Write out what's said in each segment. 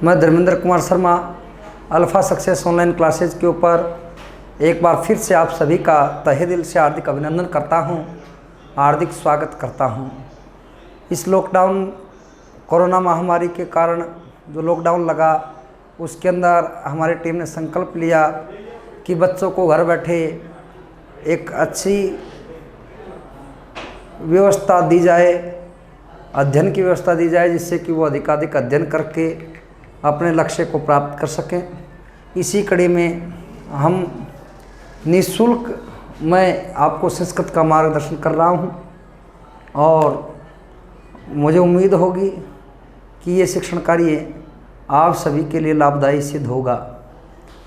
मैं Dharmendra Kumar Sharma alpha success online classes के ऊपर एक बार फिर से आप सभी का तहे दिल से हार्दिक अभिनंदन करता हूं, हार्दिक स्वागत करता हूं। इस लॉकडाउन कोरोना महामारी के कारण जो लॉकडाउन लगा उसके अंदर हमारी टीम ने संकल्प लिया कि बच्चों को घर बैठे एक अच्छी व्यवस्था दी जाए, अध्ययन की व्यवस्था दी जाए, जिससे कि वो अधिकाधिक अध्ययन करके अपने लक्ष्य को प्राप्त कर सकें। इसी कड़ी में हम निःशुल्क मैं आपको संस्कृत का मार्गदर्शन कर रहा हूं और मुझे उम्मीद होगी कि ये शिक्षण कार्य आप सभी के लिए लाभदायी सिद्ध होगा।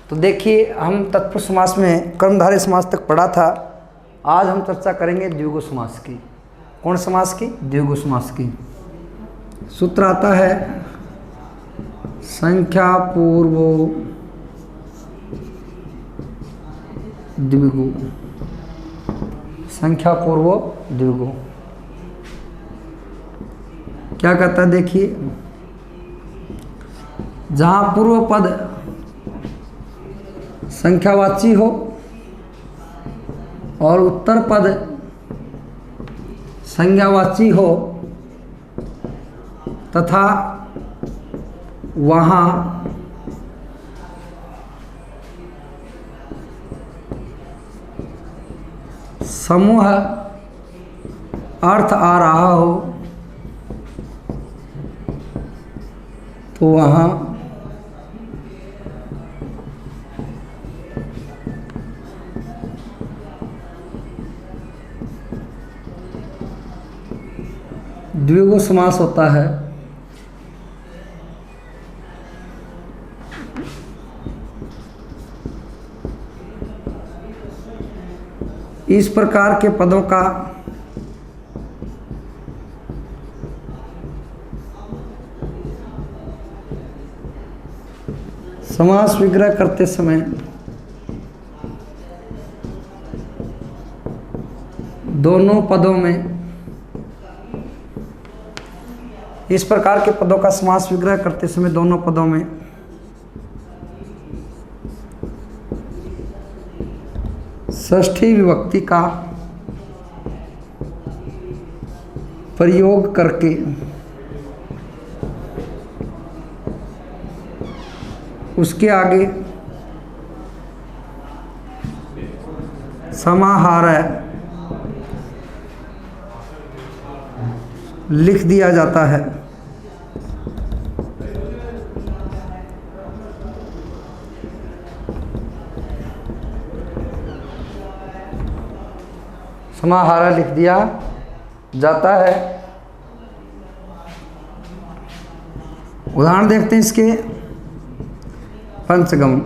तो देखिए, हम तत्पुरुष समास में कर्मधारय समास तक पढ़ा था। आज हम चर्चा करेंगे द्विगु समास की। कौन समास की? द्विगु समास की। सूत्र आता है संख्या पूर्वो द्विगु। संख्या पूर्वो द्विगु क्या कहता है? देखिए, जहाँ पूर्व पद संख्यावाची हो और उत्तर पद संज्ञावाची हो तथा वहाँ समूह अर्थ आ रहा हो तो वहाँ द्विगु समास होता है। इस प्रकार के पदों का समास विग्रह करते समय दोनों पदों में, इस प्रकार के पदों का समास विग्रह करते समय दोनों पदों में षष्ठी विभक्ति का प्रयोग करके उसके आगे समाहार लिख दिया जाता है। समाहार लिख दिया जाता है। उदाहरण देखते हैं इसके। पंचगम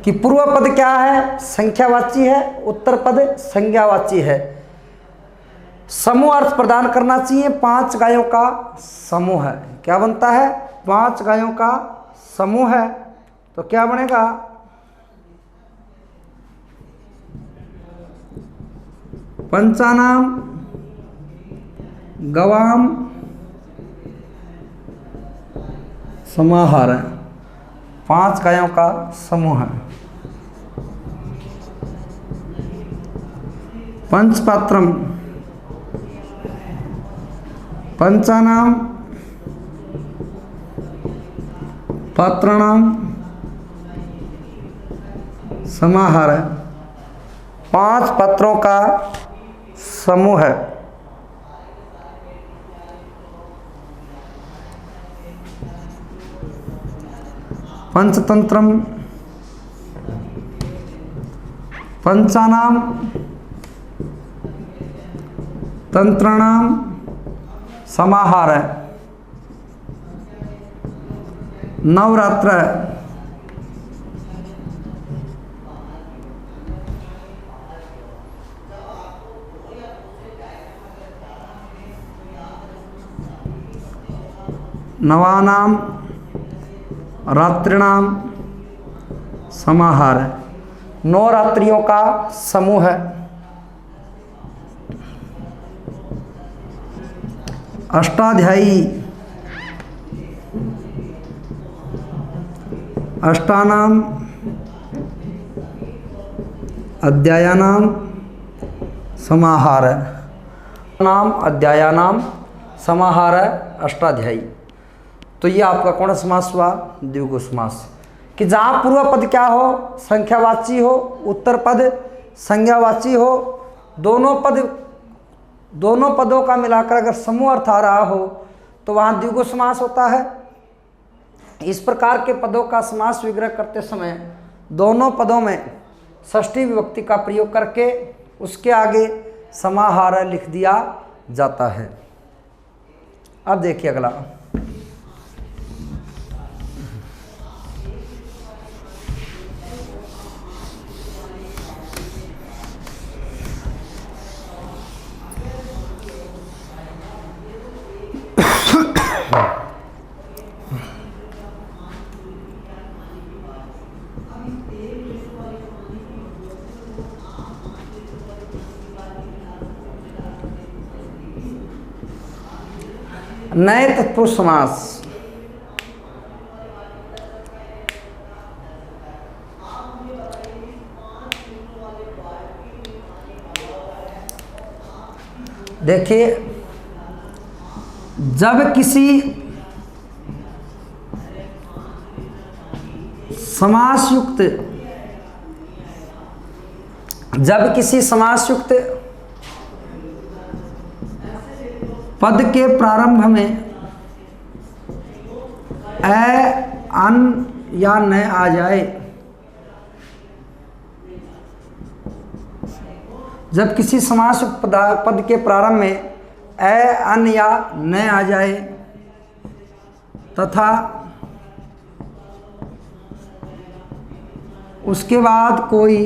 कि पूर्व पद क्या है? संख्यावाची है, उत्तर पद संज्ञावाची है। समूह अर्थ प्रदान करना चाहिए। 5 गायों का समूह है। क्या बनता है? 5 गायों का समूह है। तो क्या बनेगा? पंचानाम गवाम समाहार है। 5 गायों का समूह है। पंचपात्रम पंचानाम पात्राणाम समाहार है। 5 पात्रों का समूह है। पंचतंत्रम पंचानाम तंत्राणाम समाहार है। नवरात्र नवानाम रात्रिणाम समाहार है। 9 रात्रियों का समूह है। अष्टाध्यायी अष्टानाम अध्यायानाम समाहार, नाम अध्यायानाम समाहार अष्टाध्यायी। तो ये आपका कौन समास हुआ? द्विगु समास। कि जहाँ पूर्व पद क्या हो? संख्यावाची हो, उत्तर पद संज्ञावाची हो, दोनों पदों का मिलाकर अगर समूह अर्थ आ रहा हो तो वहाँ द्विगु समास होता है। इस प्रकार के पदों का समास विग्रह करते समय दोनों पदों में षष्ठी विभक्ति का प्रयोग करके उसके आगे समाहार लिख दिया जाता है। अब देखिए अगला, नए तत्पुरुष समास। देखिए, जब किसी समासयुक्त पद के प्रारंभ में ए, अन या न आ जाए, जब किसी समासयुक्त पद के प्रारंभ में ए, अन या न आ जाए तथा उसके बाद कोई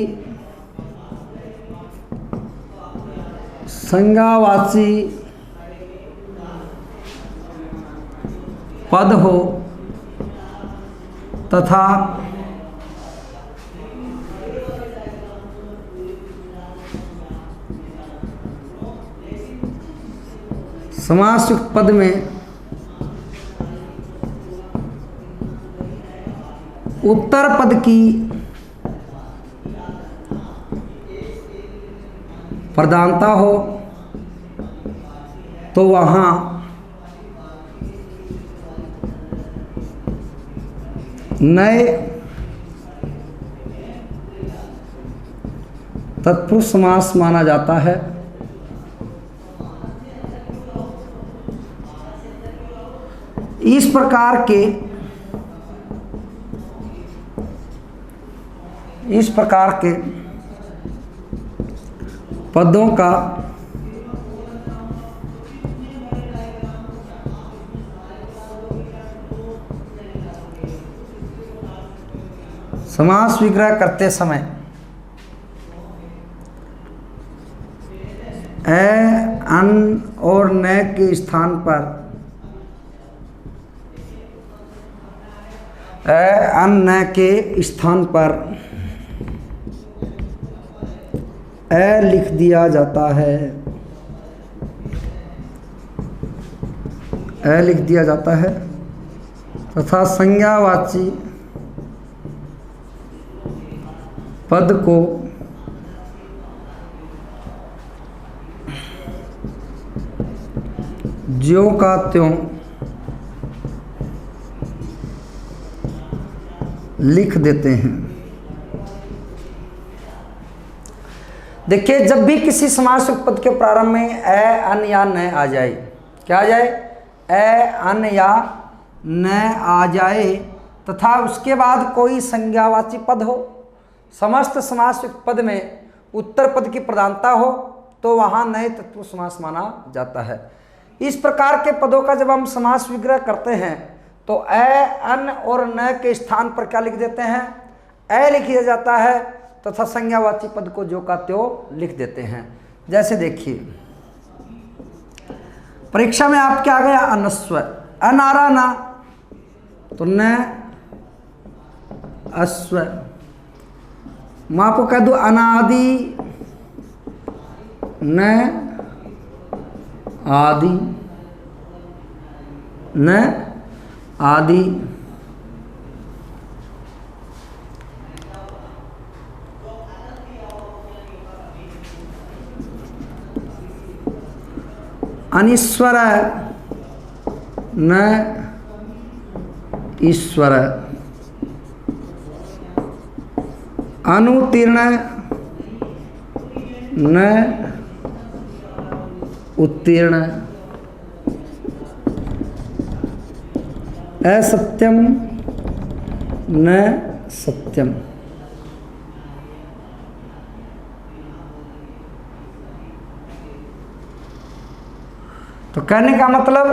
संज्ञावाची पद हो तथा समासयुक्त पद में उत्तर पद की प्रधानता हो तो वहाँ नए तत्पुरुष समास माना जाता है। इस प्रकार के पदों का समास विग्रह करते समय ए, अन और न के स्थान पर न के स्थान पर ए लिख दिया जाता है। ए लिख दिया जाता है तथा संज्ञावाची पद को ज्यों का त्यों लिख देते हैं। देखिए, जब भी किसी समासयुक्त पद के प्रारंभ में ए, अन या न आ जाए, क्या आ जाए? ए, अन या न आ जाए तथा उसके बाद कोई संज्ञावाची पद हो, समस्त समासयुक्त पद में उत्तर पद की प्रधानता हो तो वहाँ नए तत्पुरुष समास माना जाता है। इस प्रकार के पदों का जब हम समास विग्रह करते हैं तो ए, अन और न के स्थान पर क्या लिख देते हैं? ए लिख दिया जाता है तथा संज्ञावाची पद को जो का त्यों लिख देते हैं। जैसे देखिए, परीक्षा में आप क्या आ गया? अनस्व, अन आ रहा ना, तो न अश्व। मैं आपको कह दूँ अनादि न आदि, न आदि अनीश्वर न ईश्वर, अनुतीर्ण न उत्तीर्ण, असत्यम न सत्यम। तो कहने का मतलब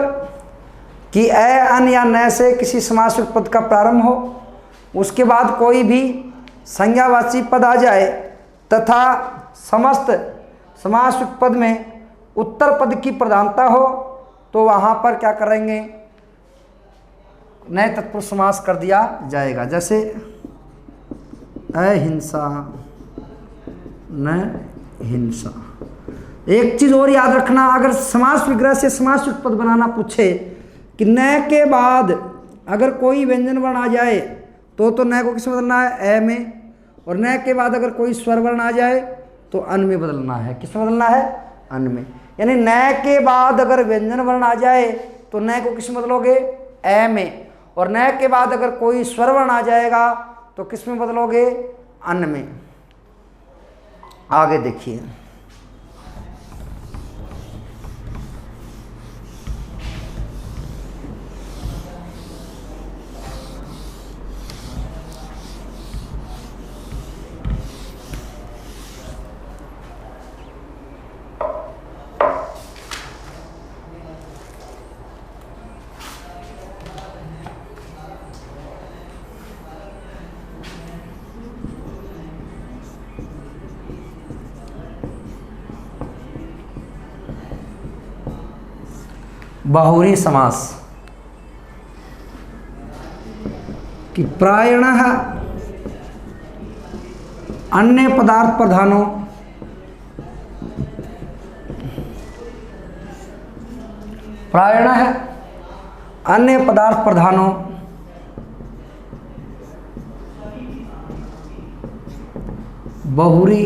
कि ए अन या न से किसी समासयुक्त पद का प्रारंभ हो, उसके बाद कोई भी संज्ञावाची पद आ जाए तथा समस्त समासयुक्त पद में उत्तर पद की प्रधानता हो, तो वहाँ पर क्या करेंगे, नए तत्पुरुष समास कर दिया जाएगा। जैसे अहिंसा न हिंसा। एक चीज़ और याद रखना, अगर समास विग्रह से समासयुक्त पद बनाना पूछे कि न के बाद अगर कोई व्यंजन वर्ण आ जाए तो न को किस में बदलना है, ए में, और न के बाद अगर कोई स्वर वर्ण आ जाए तो अन में बदलना है। किस में बदलना है, अन में। यानी न के बाद अगर व्यंजन वर्ण आ जाए तो न को किस में बदलोगे, ए में, और न के बाद अगर कोई स्वर वर्ण आ जाएगा तो किस में बदलोगे, अन में। आगे देखिए, बहुरी समास कि प्रायणः अन्य पदार्थ प्रधानों अन्य पदार्थ प्रधानों बहुरी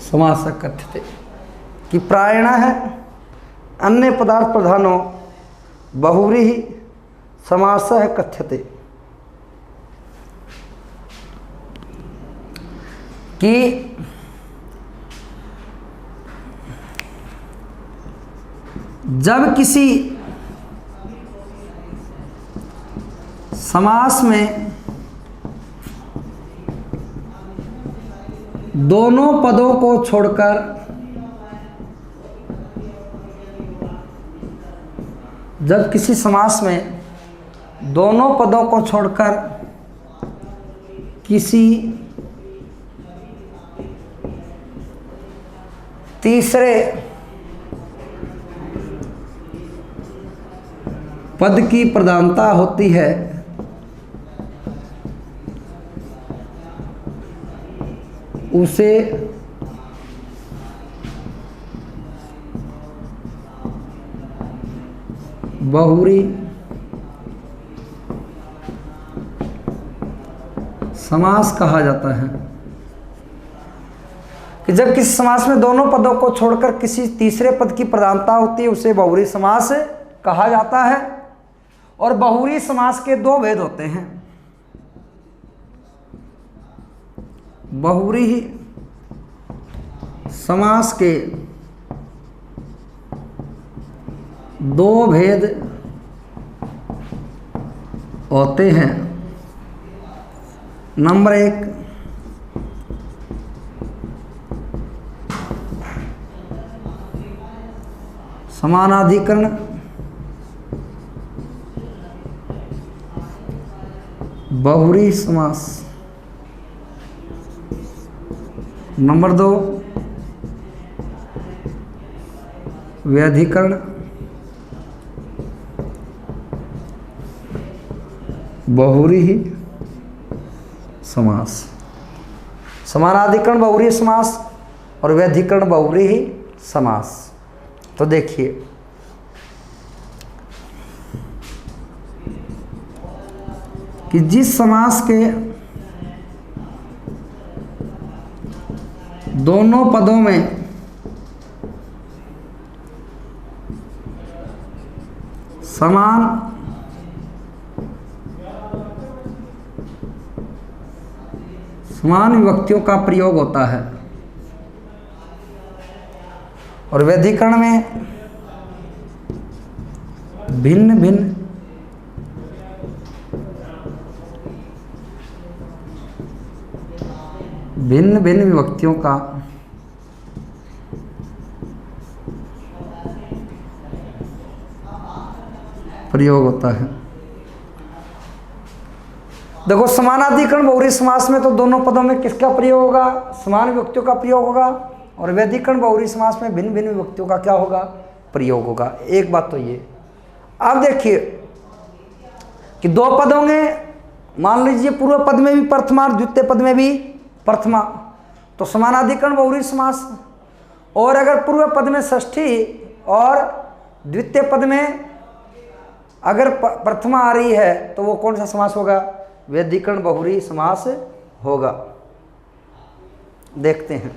समास कथ्यते कि प्रायणः अन्य पदार्थ प्रधानों बहुव्रीहि समासः कथ्यते कि जब किसी समास में दोनों पदों को छोड़कर जब किसी समास में दोनों पदों को छोड़कर किसी तीसरे पद की प्रधानता होती है उसे बहुरी समास कहा जाता है। कि जब किसी समास में दोनों पदों को छोड़कर किसी तीसरे पद की प्रधानता होती है उसे बहुरी समास कहा जाता है। और बहुरी समास के दो भेद होते हैं। बहुरी समास के दो भेद होते हैं। नंबर एक, समानाधिकरण बहुरी समास। नंबर दो, व्यधिकरण बहुरी ही समास। समानाधिकरण बहुरी समास और व्यधिकरण बहुरी ही समास। तो देखिए, कि जिस समास के दोनों पदों में समान विभक्तियों का प्रयोग होता है और व्यधिकरण में भिन्न भिन्न विभक्तियों का प्रयोग होता है। देखो समानाधिकरण बहुव्रीहि समास में तो दोनों पदों में किसका प्रयोग होगा? समान विभक्तियों का प्रयोग होगा और व्यधिकरण बहुव्रीहि समास में भिन्न भिन्न विभक्तियों का क्या होगा? प्रयोग होगा। एक बात तो ये। अब देखिए कि दो पद होंगे, मान लीजिए पूर्व पद में भी प्रथमा और द्वितीय पद में भी प्रथमा, तो समानाधिकरण बहुव्रीहि समास। और अगर पूर्व पद में षष्ठी और द्वितीय पद में अगर प्रथमा आ रही है तो वो कौन सा समास होगा? व्यधिकरण बहुव्रीहि समास होगा। देखते हैं।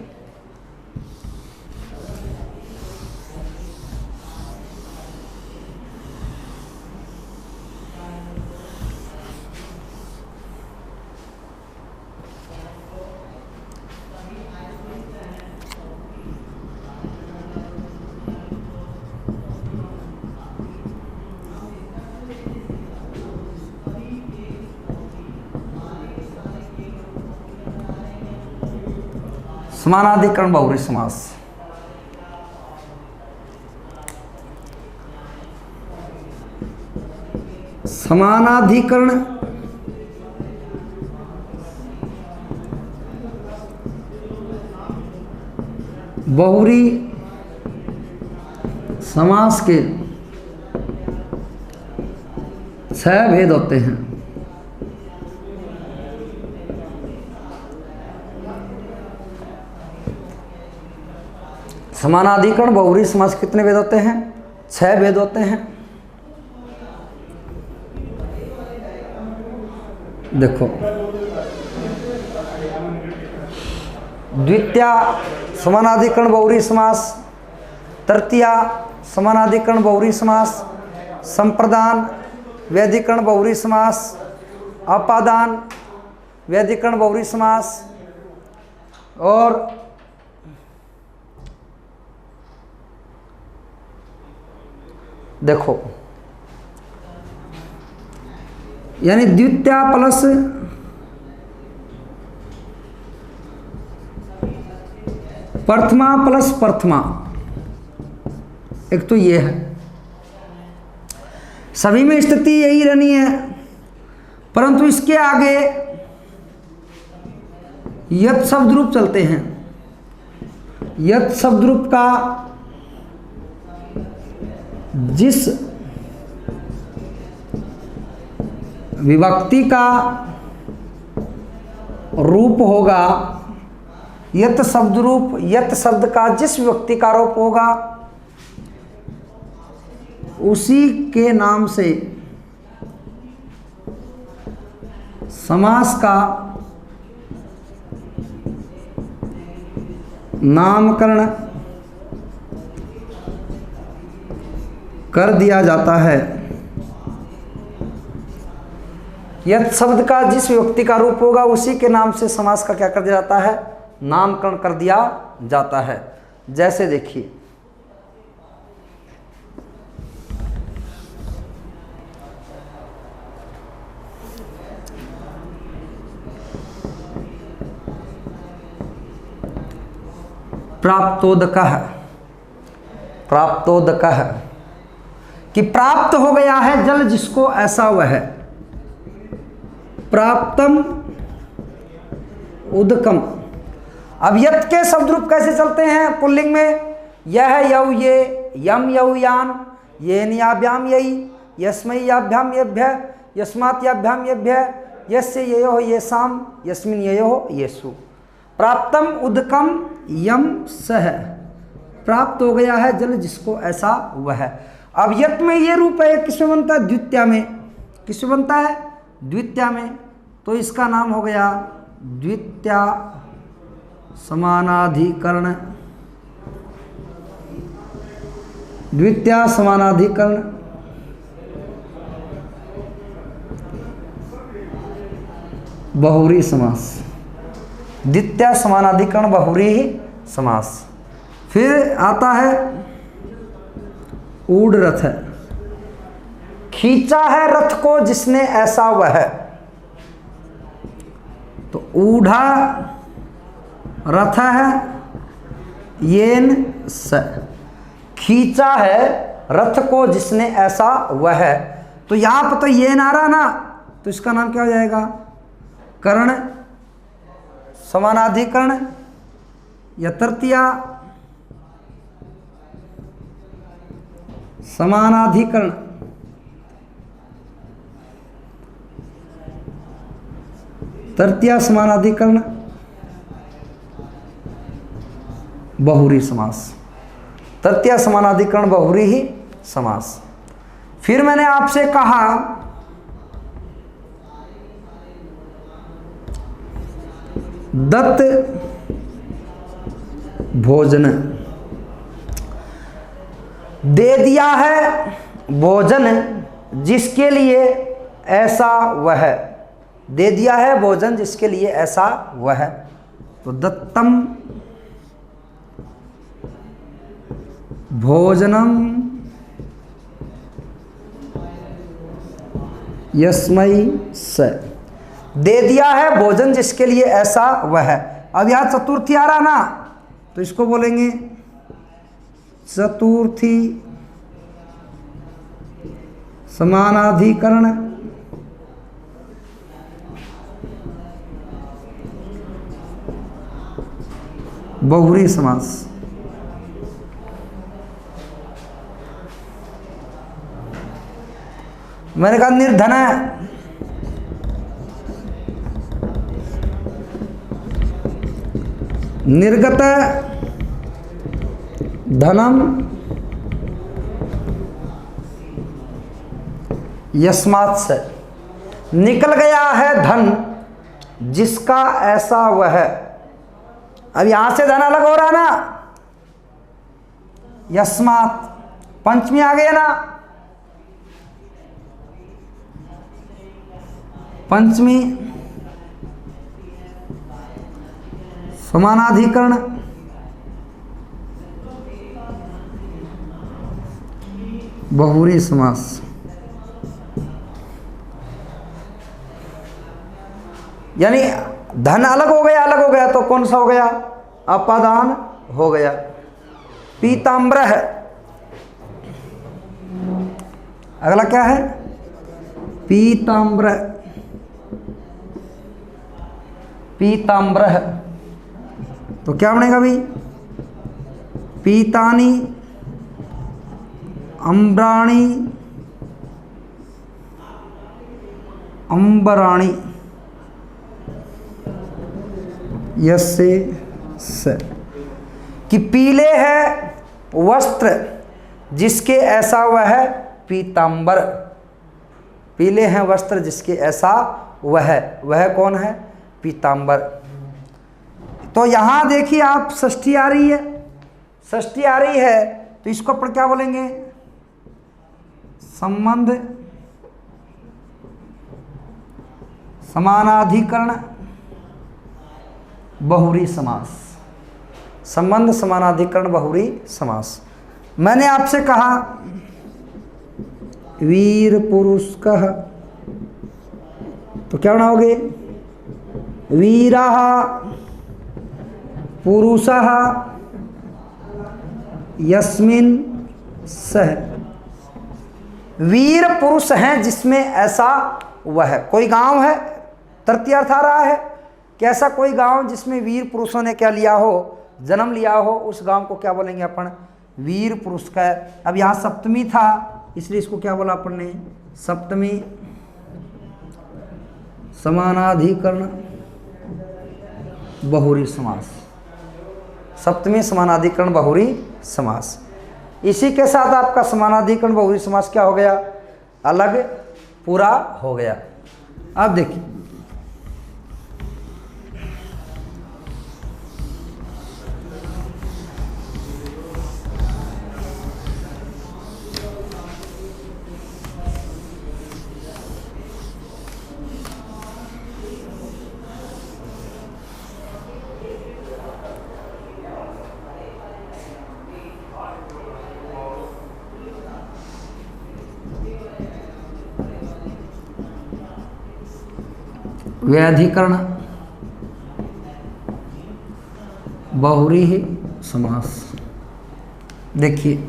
समानाधिकरण बहुव्रीहि समास। समानाधिकरण बहुव्रीहि समास के 6 भेद होते हैं। समानाधिकरण बहुव्रीहि समास कितने भेद होते हैं? 6 भेद होते हैं। देखो, द्वितीया समानाधिकरण बहुव्रीहि समास, तृतीया समानाधिकरण बहुव्रीहि समास, संप्रदान व्यधिकरण बहुव्रीहि समास, अपादान व्यधिकरण बहुव्रीहि समास और देखो यानी द्वितीया प्लस प्रथमा प्लस प्रथमा, एक तो ये है। सभी में स्थिति यही रहनी है, परंतु इसके आगे यत् शब्द रूप चलते हैं। यत् शब्द रूप का जिस विभक्ति का रूप होगा, यत् शब्द रूप, यत् शब्द का जिस विभक्ति का रूप होगा उसी के नाम से समास का नामकरण कर दिया जाता है। यत् शब्द का जिस विभक्ति का रूप होगा उसी के नाम से समास का क्या कर दिया जाता है? नामकरण कर दिया जाता है। जैसे देखिए, प्राप्तोदकः, प्राप्तोदकः कि प्राप्त हो गया है जल जिसको ऐसा वह है। प्राप्तम उदकम। अब यत् के शब्द रूप कैसे चलते हैं पुल्लिंग में? यह यौ ये, यम यौ यान, येन याभ्याम यई, यस्मै याभ्याम येभ्य, यस्मात् याभ्याम येभ्य, यस्य ययोः येषाम, यस्मिन् ययोः येषु। प्राप्तम उदकम यम सह, प्राप्त हो गया है जल जिसको ऐसा वह है। अब यत् में ये रूप है, किसमें बनता है? द्वितीया में। किसमें बनता है? द्वितीया में। तो इसका नाम हो गया द्वितीया समानाधिकरण, द्वितीया समानाधिकरण, बहुव्रीहि समास। द्वितीया समानाधिकरण बहुव्रीहि समास। फिर आता है ऊढ़ रथ है, खींचा है रथ को जिसने ऐसा वह, तो ऊढ़ा रथ है येन स, खींचा है रथ को जिसने ऐसा वह, तो यहां पर तो येन आ रहा ना, तो इसका नाम क्या हो जाएगा? कर्ण समानाधिकरण या तृतीया समानाधिकरण। तृतीया समानाधिकरण बहुव्रीहि समास। तृतीया समानाधिकरण बहुव्रीहि समास। फिर मैंने आपसे कहा दत्त भोजन, दे दिया है भोजन जिसके लिए ऐसा वह, दे दिया है भोजन जिसके लिए ऐसा वह, तो दत्तम भोजनम यस्मै स, दे दिया है भोजन जिसके लिए ऐसा वह। अब यहां चतुर्थी आ रहा ना, तो इसको बोलेंगे चतुर्थी समानाधिकरण बहुव्रीहि समास। मैंने कहा निर्धन है, निर्गत धनम यस्मात् से, निकल गया है धन जिसका ऐसा वह। अब यहां से धन अलग हो रहा ना, यस्मात् पंचमी आ गया ना, पंचमी समानाधिकरण बहुव्रीहि समास। यानी धन अलग हो गया तो कौन सा हो गया? अपादान हो गया। पीताम्बर है, अगला क्या है? पीताम्बर, पीताम्बर है, तो क्या बनेगा भाई? पीतानी अम्बराणी अम्बराणी यसे स, कि पीले है वस्त्र जिसके ऐसा वह है पीताम्बर, पीले हैं वस्त्र जिसके ऐसा वह कौन है? पीताम्बर। तो यहां देखिए आप षष्ठी आ रही है, षष्ठी आ रही है तो इसको अपन क्या बोलेंगे? संबंध समानाधिकरण बहुव्रीहि समास। संबंध समानाधिकरण बहुव्रीहि समास। मैंने आपसे कहा वीर पुरुष कह, तो क्या बनाओगे? वीरः पुरुषः यस्मिन् सह, वीर पुरुष हैं जिसमें ऐसा वह। कोई गांव है, तृतीय अर्थ आ रहा है कि ऐसा कोई गांव जिसमें वीर पुरुषों ने क्या लिया हो? जन्म लिया हो, उस गांव को क्या बोलेंगे अपन? वीर पुरुष का। अब यहाँ सप्तमी था इसलिए इसको क्या बोला अपन ने? सप्तमी समानाधिकरण बहुव्रीहि समास। सप्तमी समानाधिकरण बहुव्रीहि समास। इसी के साथ आपका समानाधिकरण बहुव्रीहि समास क्या हो गया? अलग पूरा हो गया। अब देखिए व्याधिकरण बहुव्रीहि समास। देखिए,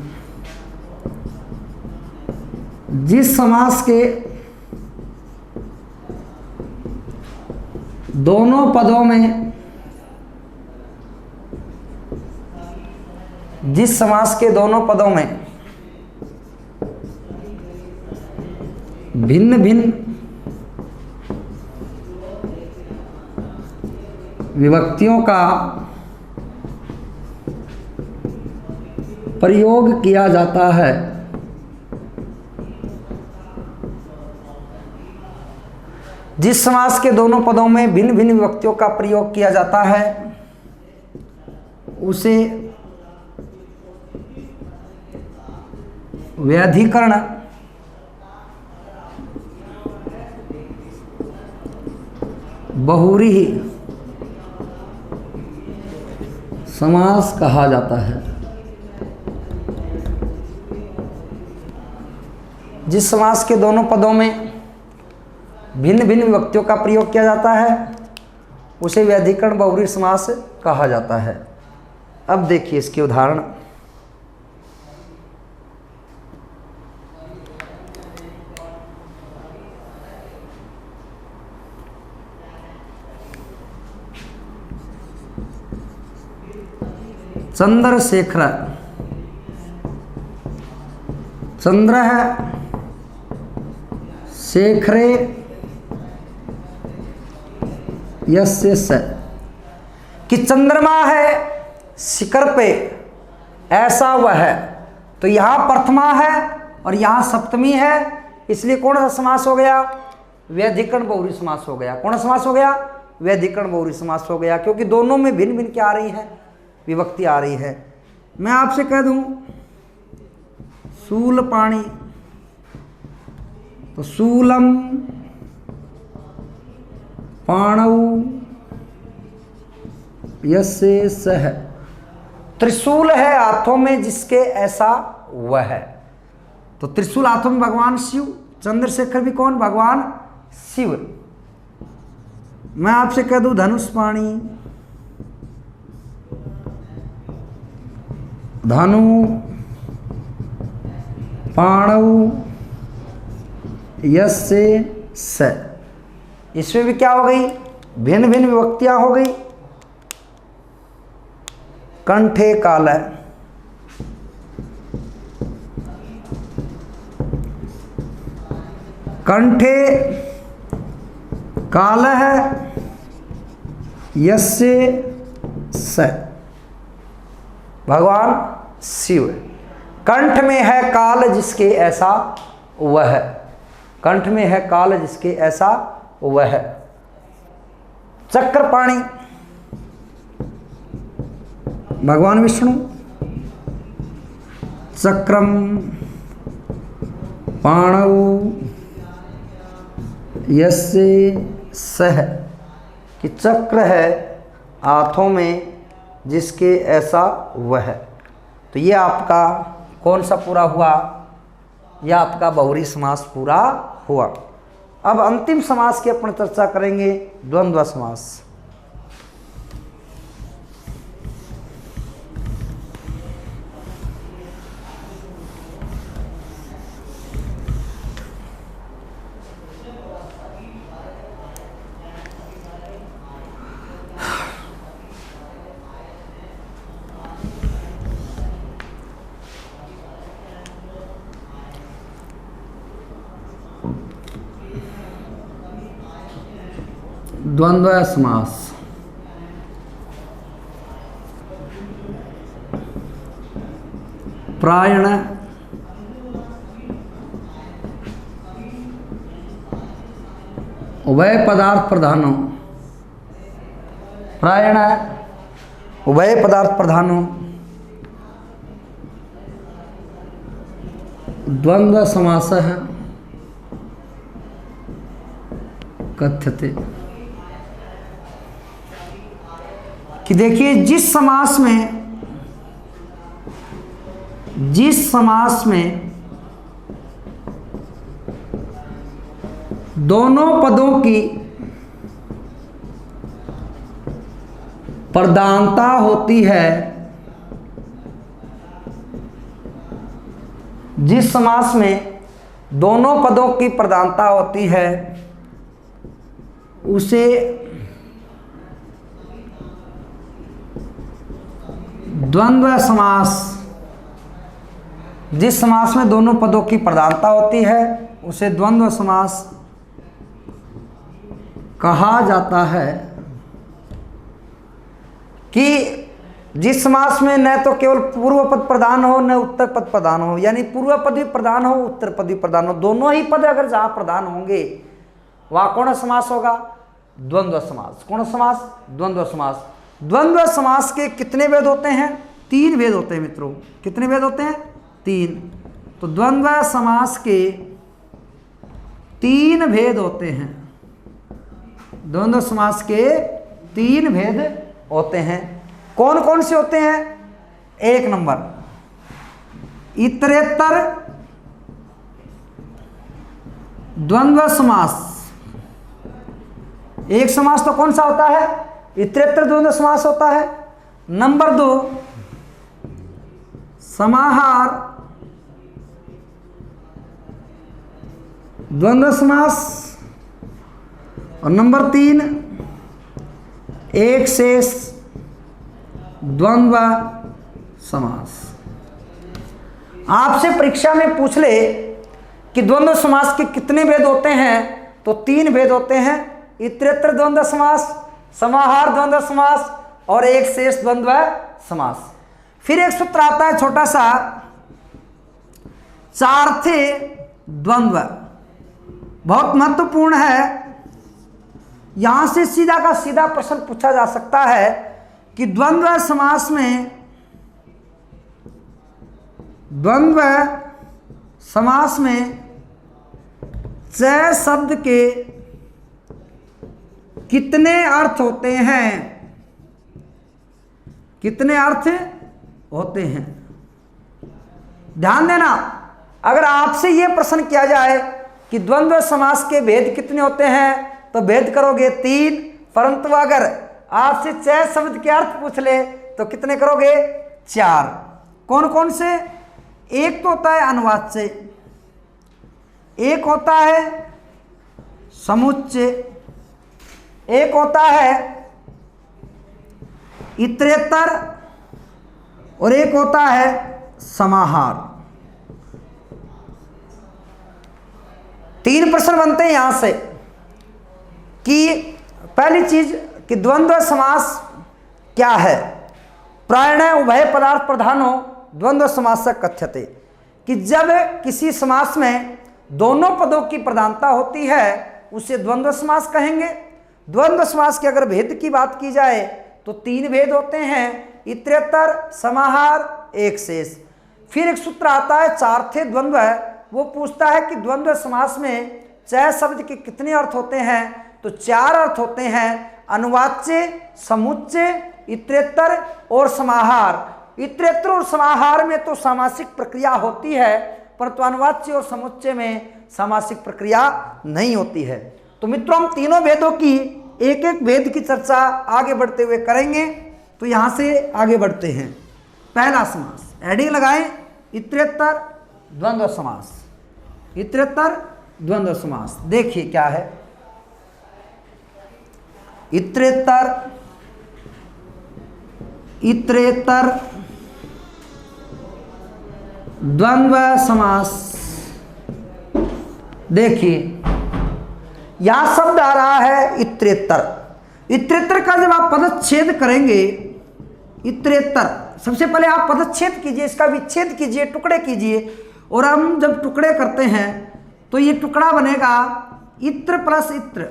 जिस समास के दोनों पदों में, जिस समास के दोनों पदों में भिन्न भिन्न विभक्तियों का प्रयोग किया जाता है, जिस समास के दोनों पदों में भिन्न भिन्न विभक्तियों का प्रयोग किया जाता है उसे व्याधिकरण बहुव्रीहि समास कहा जाता है। जिस समास के दोनों पदों में भिन्न भिन्न विभक्तियों का प्रयोग किया जाता है उसे व्याधिकरण बहुव्रीहि समास कहा जाता है। अब देखिए इसके उदाहरण। चंद्रशेखर, चंद्र है शेखरे यस्य स, कि चंद्रमा है शिखर पे ऐसा वह है। तो यहाँ प्रथमा है और यहाँ सप्तमी है, इसलिए कौन सा समास हो गया? व्याधिकरण बहुव्रीहि समास हो गया। कौन सा समास हो गया? व्याधिकरण बहुव्रीहि समास हो गया, क्योंकि दोनों में भिन्न भिन्न क्या आ रही है? विभक्ति आ रही है। मैं आपसे कह दूं शूल पाणी, तो शूलम पाणौ यस्य सः, त्रिशूल है हाथों में जिसके ऐसा वह है। तो त्रिशूल हाथों में भगवान शिव, चंद्रशेखर भी कौन? भगवान शिव। मैं आपसे कह दूं धनुष पाणी, धनु पाणौ यस्य स, इसमें भी क्या हो गई? भिन्न भिन्न विभक्तियां हो गई। कंठे काल है, कंठे काल है यस्य स, भगवान शिव। कंठ में है काल जिसके ऐसा वह है, कंठ में है काल जिसके ऐसा वह है। चक्रपाणी भगवान विष्णु, चक्रम पाणौ यस्य सः, कि चक्र है हाथों में जिसके ऐसा वह है। तो ये आपका कौन सा पूरा हुआ? यह आपका बहुव्रीहि समास पूरा हुआ। अब अंतिम समास की अपन चर्चा करेंगे, द्वंद्व समास। द्वंद्व समास। प्रायण उभय पदार्थ प्रधानो, प्रायण उभय पदार्थ प्रधानो द्वंद्व समासः कथ्यते। कि देखिए जिस समास में दोनों पदों की प्रधानता होती है, जिस समास में दोनों पदों की प्रधानता होती है उसे द्वंद्व समास, जिस समास में दोनों पदों की प्रधानता होती है उसे द्वंद्व समास कहा जाता है। कि जिस समास में न तो केवल पूर्व पद प्रधान हो न उत्तर पद प्रधान हो, यानी पूर्व पद भी प्रधान हो उत्तर पद भी प्रधान हो, दोनों ही पद अगर जहां प्रधान होंगे वहां कौन समास होगा? द्वंद्व समास। कौन समास? द्वंद्व समास। द्वंद्व समास के कितने भेद होते हैं? 3 भेद होते हैं मित्रों। कितने भेद होते हैं? 3। तो द्वंद्व समास के 3 भेद होते हैं। द्वंद्व समास के 3 भेद होते हैं। कौन कौन से होते हैं? 1 नंबर इतरेतर द्वंद्व समास। एक समास तो कौन सा होता है? इतरेतर द्वंद्व समास होता है। नंबर 2 समाहार द्वंद्व समास। और नंबर 3 एक शेष द्वंद्व समास। आपसे परीक्षा में पूछ ले कि द्वंद्व समास के कितने भेद होते हैं, तो 3 भेद होते हैं। इतरेतर द्वंद्व समास, समाहार द्वंद्व समास और एक शेष द्वंद्व समास। फिर एक सूत्र आता है छोटा सा, चार्थे द्वंद्व, बहुत महत्वपूर्ण है। यहां से सीधा का सीधा प्रश्न पूछा जा सकता है कि द्वंद्व समास में, द्वंद्व समास में च शब्द के कितने अर्थ होते हैं? कितने अर्थ होते हैं? ध्यान देना, अगर आपसे यह प्रश्न किया जाए कि द्वंद्व समास के भेद कितने होते हैं तो भेद करोगे 3, परंतु अगर आपसे च शब्द के अर्थ पूछ ले तो कितने करोगे? 4। कौन कौन से? एक तो होता है अनुवाच्य, एक होता है समुच्चय, एक होता है इतरेतर और एक होता है समाहार। 3 प्रश्न बनते हैं यहां से कि पहली चीज कि द्वंद्व समास क्या है? प्रायः उभय पदार्थ प्रधानो द्वंद्व समास कथ्यते, कि जब किसी समास में दोनों पदों की प्रधानता होती है उसे द्वंद्व समास कहेंगे। द्वंद्व समास के अगर भेद की बात की जाए तो 3 भेद होते हैं, इतरेतर, समाहार, एक शेष। फिर एक सूत्र आता है चार्थे द्वंद्व, वो पूछता है कि द्वंद्व समास में च शब्द के कितने अर्थ होते हैं? तो 4 अर्थ होते हैं, अनुवाच्य, समुच्चय, इतरेतर और समाहार। इतरेतर और समाहार में तो सामासिक प्रक्रिया होती है, परंतु अनुवाच्य और समुच्चय में सामासिक प्रक्रिया नहीं होती है। तो मित्रों, हम तीनों भेदों की एक एक भेद की चर्चा आगे बढ़ते हुए करेंगे। तो यहां से आगे बढ़ते हैं। पहला समास, हेडिंग लगाएं, इतरेतर द्वंद्व समास। इतरेतर द्वंद्व समास देखिए क्या है। इतरेतर, इतरेतर द्वंद्व समास। देखिए यहां शब्द आ रहा है इतरेतर। इतरेतर का जब आप पदच्छेद करेंगे, इतरेतर सबसे पहले आप पदच्छेद कीजिए, इसका विच्छेद कीजिए, टुकड़े कीजिए। और हम जब टुकड़े करते हैं तो ये टुकड़ा बनेगा इत्र प्लस इत्र,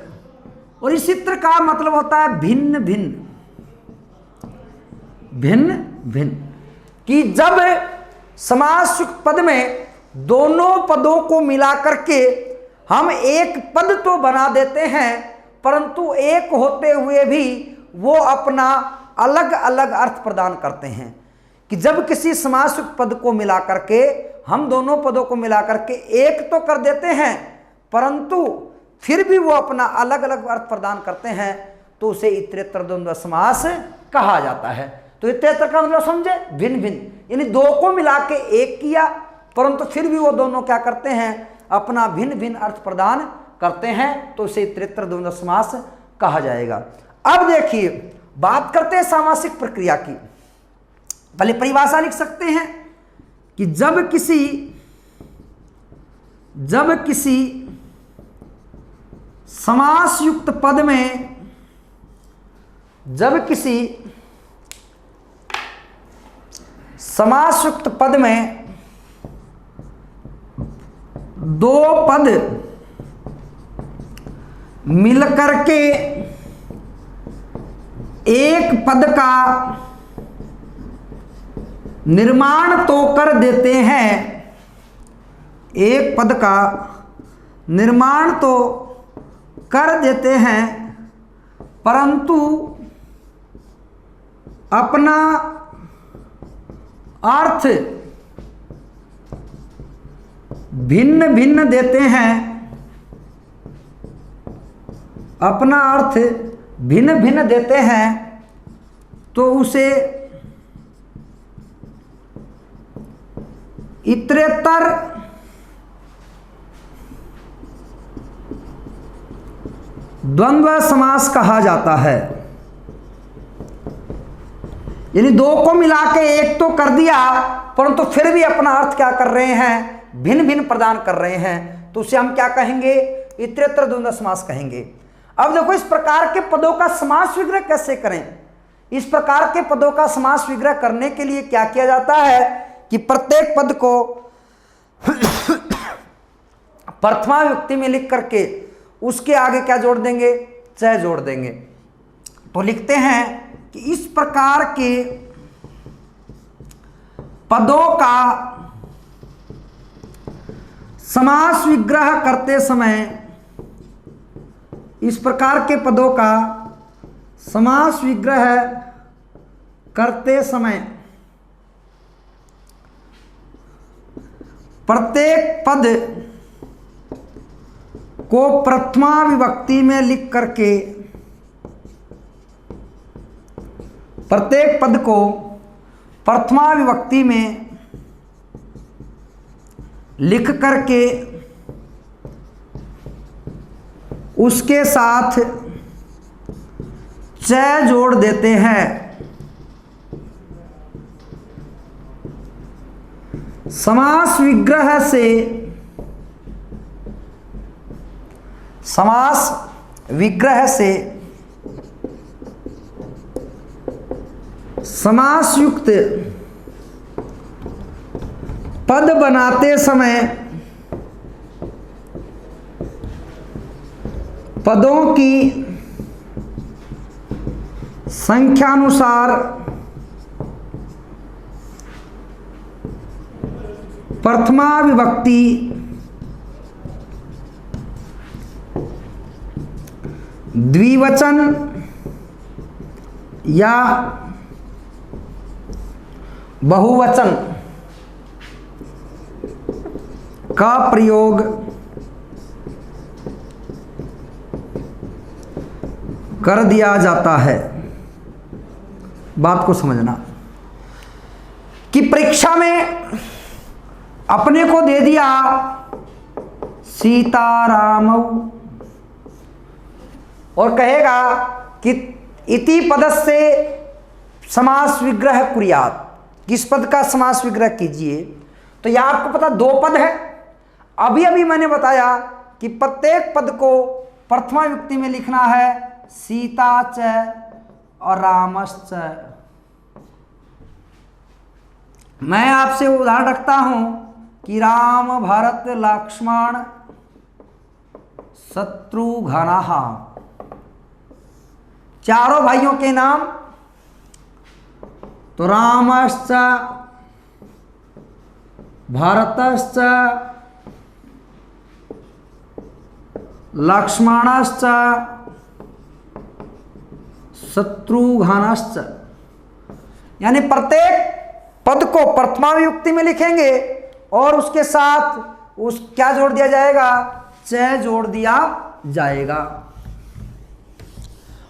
और इस इत्र का मतलब होता है भिन्न भिन्न। भिन्न भिन्न कि जब समासयुक्त पद में दोनों पदों को मिला करके हम एक पद तो बना देते हैं, परंतु एक होते हुए भी वो अपना अलग अलग अर्थ प्रदान करते हैं। कि जब किसी समासयुक्त पद को मिला करके हम दोनों पदों को मिला करके एक तो कर देते हैं, परंतु फिर भी वो अपना अलग अलग अर्थ प्रदान करते हैं, तो उसे इतरेतर द्वंद्व समास कहा जाता है। तो इतरेतर का मतलब समझे, भिन्न भिन्न, यानी दो को मिला के एक किया, परंतु फिर भी वो दोनों क्या करते हैं, अपना भिन्न भिन्न अर्थ प्रदान करते हैं, तो इसे इतरेतर द्वंद्व समास कहा जाएगा। अब देखिए बात करते हैं सामासिक प्रक्रिया की। पहले परिभाषा लिख सकते हैं कि जब किसी समास युक्त पद में, जब किसी समास युक्त पद में दो पद मिलकर के एक पद का निर्माण तो कर देते हैं, एक पद का निर्माण तो कर देते हैं, परंतु अपना अर्थ भिन्न भिन्न देते हैं, अपना अर्थ भिन्न भिन्न देते हैं, तो उसे इतरेतर द्वंद्व समास कहा जाता है। यानी दो को मिला के एक तो कर दिया, परंतु फिर भी अपना अर्थ क्या कर रहे हैं, भिन्न भिन्न प्रदान कर रहे हैं, तो उसे हम क्या कहेंगे, इतरेतर द्वंद्व समास कहेंगे। अब देखो इस प्रकार के पदों का समास विग्रह कैसे करें। इस प्रकार के पदों का समास विग्रह करने के लिए क्या किया जाता है कि प्रत्येक पद को प्रथमा विभक्ति में लिख करके उसके आगे क्या जोड़ देंगे, च जोड़ देंगे। तो लिखते हैं कि इस प्रकार के पदों का समास विग्रह करते समय, इस प्रकार के पदों का समास विग्रह करते समय प्रत्येक पद को प्रथमा विभक्ति में लिख करके, प्रत्येक पद को प्रथमा विभक्ति में लिख करके उसके साथ च जोड़ देते हैं। समास विग्रह से, समास विग्रह से समास युक्त पद बनाते समय पदों की संख्यानुसार प्रथमा विभक्ति द्विवचन या बहुवचन का प्रयोग कर दिया जाता है। बात को समझना कि परीक्षा में अपने को दे दिया सीताराम और कहेगा कि इति पदस्य समास विग्रह कुर्यात्, किस पद का समास विग्रह कीजिए। तो यह आपको पता दो पद है। अभी अभी मैंने बताया कि प्रत्येक पद को प्रथमा विभक्ति में लिखना है, सीता च और रामश्च। मैं आपसे उदाहरण रखता हूं कि राम भरत लक्ष्मण शत्रुघ्नः, चारों भाइयों के नाम। तो रामश्च भरतश्च लक्ष्मणश्च शत्रुघ्नश्च, यानी प्रत्येक पद को प्रथमा विभक्ति में लिखेंगे और उसके साथ उस क्या जोड़ दिया जाएगा, च जोड़ दिया जाएगा।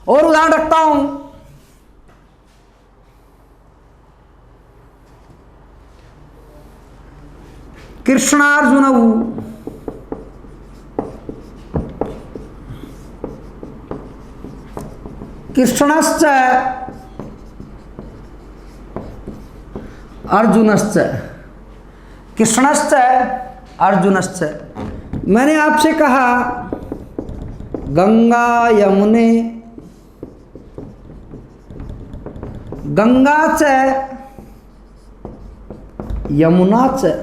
और उदाहरण रखता हूं कृष्णार्जुनौ कृष्णश्च अर्जुनश्च कृष्णश्च अर्जुनश्च। मैंने आपसे कहा गंगा यमुने गंगा च यमुना च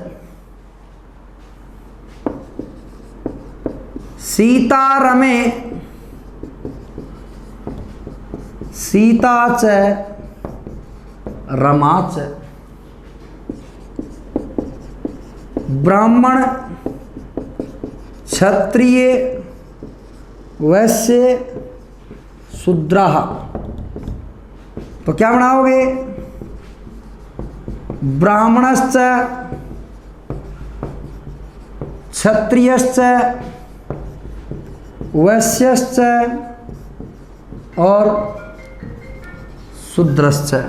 सीता रमे सीता च रमा च। ब्राह्मण क्षत्रिय वैश्य शूद्रः। तो क्या बनाओगे? ब्राह्मणश्च क्षत्रियश्च वैश्यश्च और शूद्रश्च।